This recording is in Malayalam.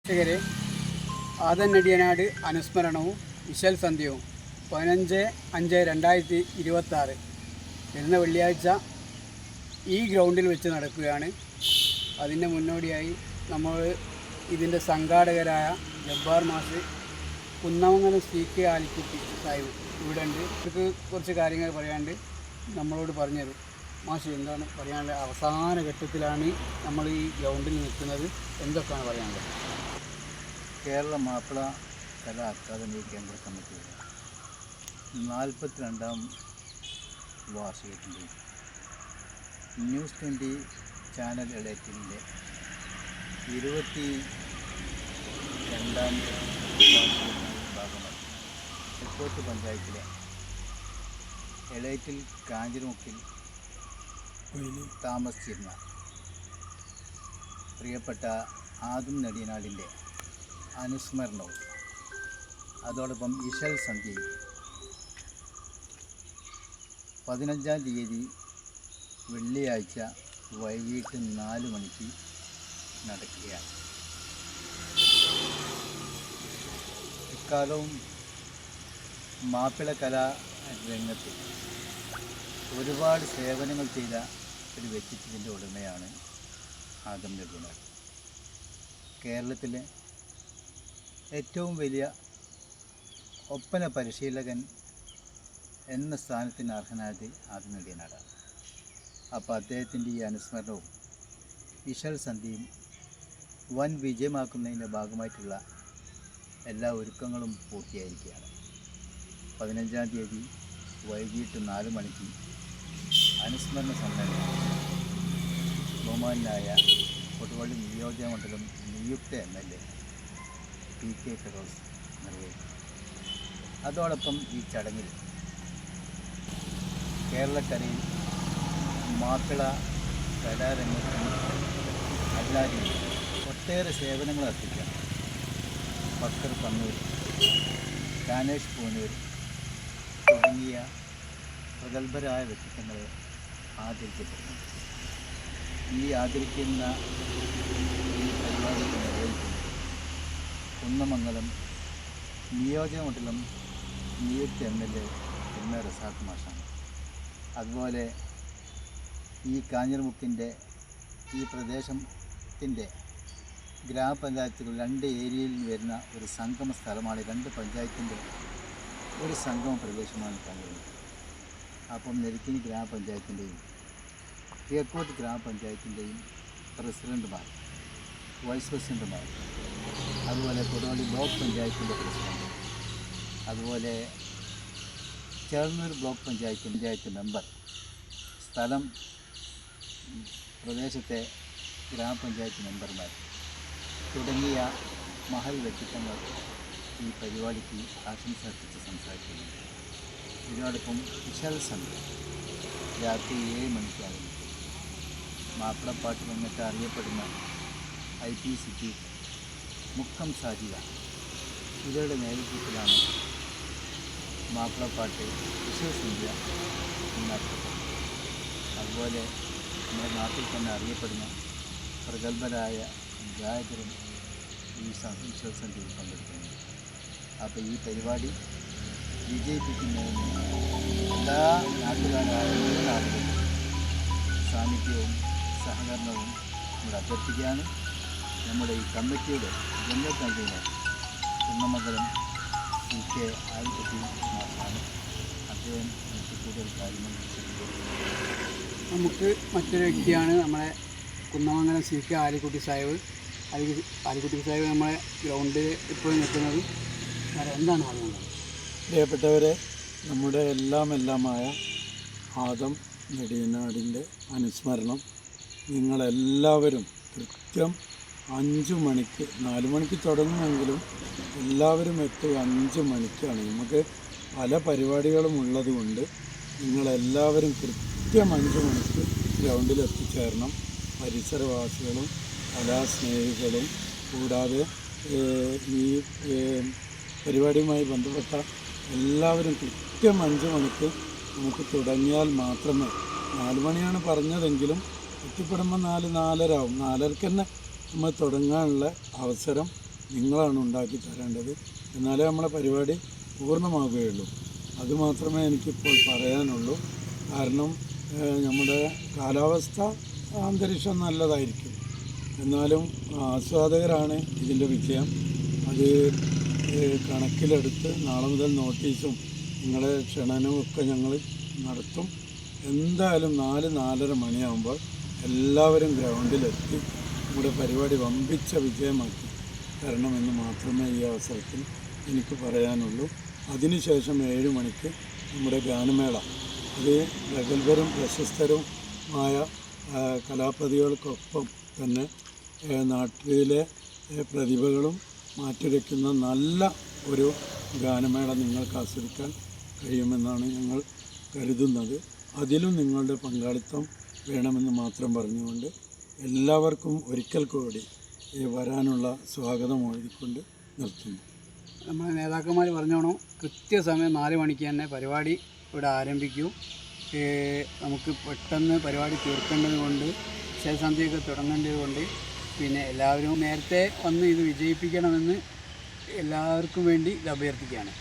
പ്രേക്ഷകരെ, ആദം നെടിയനാട് അനുസ്മരണവും വിശൽ സന്ധ്യവും 15/5/2026 വരുന്ന വെള്ളിയാഴ്ച ഈ ഗ്രൗണ്ടിൽ വെച്ച് നടക്കുകയാണ്. അതിൻ്റെ മുന്നോടിയായി നമ്മൾ ഇതിൻ്റെ സംഘാടകരായ ജബ്ബാർ മാഷ്, കുന്നമംഗലം CK ആലിക്കുട്ടി സാഹിബ് ഇവിടെ ഉണ്ട്. ഇവർക്ക് കുറച്ച് കാര്യങ്ങൾ പറയാണ്ട് നമ്മളോട് പറഞ്ഞുതരും. മാഷ്, എന്താണ് പറയാനുള്ളത്? അവസാന ഘട്ടത്തിലാണ് നമ്മൾ ഈ ഗ്രൗണ്ടിൽ നിൽക്കുന്നത്. എന്തൊക്കെയാണ് പറയാനുള്ളത്? കേരള മാപ്പിള കലാ അക്കാദമി കേന്ദ്ര കമ്മിറ്റിയുടെ 42ാം വാർഷികത്തിൻ്റെ ന്യൂസ് 20 ചാനൽ എലൈറ്റിൻ്റെ 22ാം ഭാഗമായി തെക്കോട്ട് പഞ്ചായത്തിലെ എലൈറ്റിൽ കാഞ്ഞിരമുക്കിൽ താമസിച്ചിരുന്ന പ്രിയപ്പെട്ട ആദം നെടിയനാടിൻ്റെ അനുസ്മരണവും അതോടൊപ്പം ഇശൽ സന്ധ്യയും 15-ാം തീയതി വെള്ളിയാഴ്ച വൈകിട്ട് 4 മണിക്ക് നടക്കുകയാണ്. എക്കാലവും മാപ്പിള കലാ രംഗത്ത് ഒരുപാട് സേവനങ്ങൾ ചെയ്ത ഒരു വ്യക്തിത്വത്തിൻ്റെ ഉടമയാണ് ആദം നെടിയനാട്. കേരളത്തിലെ ഏറ്റവും വലിയ ഒപ്പന പരിശീലകൻ എന്ന സ്ഥാനത്തിന് അർഹനായത് ആദം നെടിയനാടാണ്. അപ്പോൾ അദ്ദേഹത്തിൻ്റെ ഈ അനുസ്മരണവും ഇശൽ സന്ധ്യയും വൻ വിജയമാക്കുന്നതിൻ്റെ ഭാഗമായിട്ടുള്ള എല്ലാ ഒരുക്കങ്ങളും പൂർത്തിയായിരിക്കുകയാണ്. 15-ാം തീയതി വൈകിട്ട് 4 മണിക്ക് അനുസ്മരണ സമ്മേളനം ബഹുമാനായ കൊടുവള്ളി നിയോജകമണ്ഡലം നിയുക്ത MLA PK ഫിറോസ് നിർവഹിക്കും. അതോടൊപ്പം ഈ ചടങ്ങിൽ കേരളക്കരയിൽ മാപ്പിള കലാരംഗത്തിന് അല്ലാതെ ഒട്ടേറെ സേവനങ്ങൾ അർപ്പിക്കാം ബക്കർ പന്നൂർ, കാനേഷ് പൂനൂർ തുടങ്ങിയ പ്രഗത്ഭരായ വ്യക്തിത്വങ്ങളെ ആദരിക്കപ്പെടുന്നു. ഈ ആദരിക്കുന്ന ഈ പരിപാടിക്ക് നിർവഹിക്കുന്നത് കുന്നമംഗലം നിയോജകമണ്ഡലം നിയുക്ത MLA റസാഖ് മാഷാണ്. അതുപോലെ ഈ കാഞ്ഞിരമുക്കിൻ്റെ ഈ പ്രദേശത്തിൻ്റെ ഗ്രാമപഞ്ചായത്തുകൾ 2 ഏരിയയിൽ വരുന്ന ഒരു സംഗമ സ്ഥലമാണ്. 2 പഞ്ചായത്തിൻ്റെ ഒരു സംഗമ പ്രദേശമാണ് കാഞ്ഞിരമുക്ക്. അപ്പം നെരിക്കിനി ഗ്രാമപഞ്ചായത്തിൻ്റെയും കിഴക്കോട്ട് ഗ്രാമപഞ്ചായത്തിൻ്റെയും പ്രസിഡൻറ്റുമാർ, വൈസ് പ്രസിഡൻറ്റുമാർ, അതുപോലെ കൊടുവള്ളി ബ്ലോക്ക് പഞ്ചായത്തിൻ്റെ പ്രസിഡൻറ്റ്, അതുപോലെ ചേർന്നൂർ ബ്ലോക്ക് പഞ്ചായത്ത് മെമ്പർ, സ്ഥലം പ്രദേശത്തെ ഗ്രാമപഞ്ചായത്ത് മെമ്പർമാർ തുടങ്ങിയ മഹൽ വ്യക്തിത്വങ്ങൾ ഈ പരിപാടിക്ക് ആശംസ അർപ്പിച്ച് സംസാരിക്കുന്നുണ്ട്. ഇതിനോടൊപ്പം ഇശൽ സന്ധ്യ രാത്രി 7 മണിക്ക് ആരംഭിക്കും. മാപ്പിളപ്പാട്ട് രംഗത്ത് അറിയപ്പെടുന്ന IP സിദ്ദീഖ്, മുക്കം സാജിദ ഇവരുടെ നേതൃത്വത്തിലാണ് മാപ്പിളപ്പാട്ട് ഇശൽ സന്ധ്യ നടത്തപ്പെടുന്നത്. അതുപോലെ നമ്മുടെ നാട്ടിൽ തന്നെ അറിയപ്പെടുന്ന പ്രഗത്ഭരായ ഗായകരും ഈ ഇശൽ സന്ധ്യയിൽ പങ്കെടുക്കുന്നുണ്ട്. അപ്പോൾ ഈ പരിപാടി വിജയിപ്പിക്കുന്നതിന് എല്ലാ നാട്ടുകാരായ ആളുകളും സാന്നിധ്യവും സഹകരണവും നമ്മൾ അഭ്യർത്ഥിക്കുകയാണ്. നമ്മുടെ ഈ കമ്മിറ്റിയുടെ general convener Kunnamangalam CK Alikutty മാഷാണ്. അദ്ദേഹം നമുക്ക് കൂടുതൽ കാര്യങ്ങൾ നമുക്ക് മറ്റൊരു വ്യക്തിയാണ് നമ്മളെ കുന്നമംഗലം CK ആലിക്കുട്ടി സാഹിബ്. ആലിക്കുട്ടി സാഹിബ് നമ്മളെ ഗ്രൗണ്ടിൽ ഇപ്പോൾ നിൽക്കുന്നത്. എന്താണ് പറയുന്നത്? പ്രിയപ്പെട്ടവരെ, നമ്മുടെ എല്ലാമായ ആദം നെടിയനാടിൻ്റെ അനുസ്മരണം നിങ്ങളെല്ലാവരും കൃത്യം 5 മണിക്ക്, 4 മണിക്ക് തുടങ്ങുമെങ്കിലും എല്ലാവരും എത്തുക 5 മണിക്കാണ്. നമുക്ക് പല പരിപാടികളും ഉള്ളതുകൊണ്ട് നിങ്ങളെല്ലാവരും കൃത്യം 5 മണിക്ക് ഗ്രൗണ്ടിൽ എത്തിച്ചേരണം. പരിസരവാസികളും കലാസ്നേഹികളും കൂടാതെ ഈ പരിപാടിയുമായി ബന്ധപ്പെട്ട എല്ലാവരും കൃത്യം 5 മണിക്ക് നമുക്ക് തുടങ്ങിയാൽ മാത്രമേ, 4 മണിയാണ് പറഞ്ഞതെങ്കിലും എത്തിപ്പെടുമ്പോൾ 4-4:30 ആവും. 4:30 തന്നെ നമ്മൾ തുടങ്ങാനുള്ള അവസരം നിങ്ങളാണ് ഉണ്ടാക്കി തരേണ്ടത്. എന്നാലേ നമ്മളെ പരിപാടി പൂർണ്ണമാകുകയുള്ളൂ. അതുമാത്രമേ എനിക്കിപ്പോൾ പറയാനുള്ളൂ. കാരണം നമ്മുടെ കാലാവസ്ഥ അന്തരീക്ഷം നല്ലതായിരിക്കും, എന്നാലും ആസ്വാദകരാണ് ഇതിൻ്റെ വിജയം. അത് കണക്കിലെടുത്ത് നാളെ മുതൽ നോട്ടീസും നിങ്ങളെ ക്ഷണനവും ഒക്കെ ഞങ്ങൾ നടത്തും. എന്തായാലും 4-4:30 മണിയാകുമ്പോൾ എല്ലാവരും ഗ്രൗണ്ടിലെത്തി നമ്മുടെ പരിപാടി വമ്പിച്ച വിജയമാക്കി തരണമെന്ന് മാത്രമേ ഈ അവസരത്തിൽ എനിക്ക് പറയാനുള്ളൂ. അതിനുശേഷം 7 മണിക്ക് നമ്മുടെ ഗാനമേള, അത് പ്രഗത്ഭരും പ്രശസ്തരുമായ കലാപ്രതികൾക്കൊപ്പം തന്നെ നാട്ടിലെ പ്രതിഭകളും മാറ്റുരയ്ക്കുന്ന നല്ല ഒരു ഗാനമേള നിങ്ങൾക്ക് ആസ്വദിക്കാൻ കഴിയുമെന്നാണ് ഞങ്ങൾ കരുതുന്നത്. അതിലും നിങ്ങളുടെ പങ്കാളിത്തം വേണമെന്ന് മാത്രം പറഞ്ഞുകൊണ്ട് എല്ലാവർക്കും ഒരിക്കൽ കൂടി വരാനുള്ള സ്വാഗതം എഴുതിക്കൊണ്ട് നിർത്തുന്നു. നമ്മളെ നേതാക്കന്മാർ പറഞ്ഞോണം, കൃത്യസമയം 4 മണിക്ക് തന്നെ പരിപാടി ഇവിടെ ആരംഭിക്കൂ. നമുക്ക് പെട്ടെന്ന് പരിപാടി തീർക്കേണ്ടത് കൊണ്ട്, സന്ധ്യയൊക്കെ തുടങ്ങേണ്ടത് കൊണ്ട് പിന്നെ എല്ലാവരും നേരത്തെ വന്ന് ഇത് വിജയിപ്പിക്കണമെന്ന് എല്ലാവർക്കും വേണ്ടി ഇത് അഭ്യർത്ഥിക്കുകയാണ്.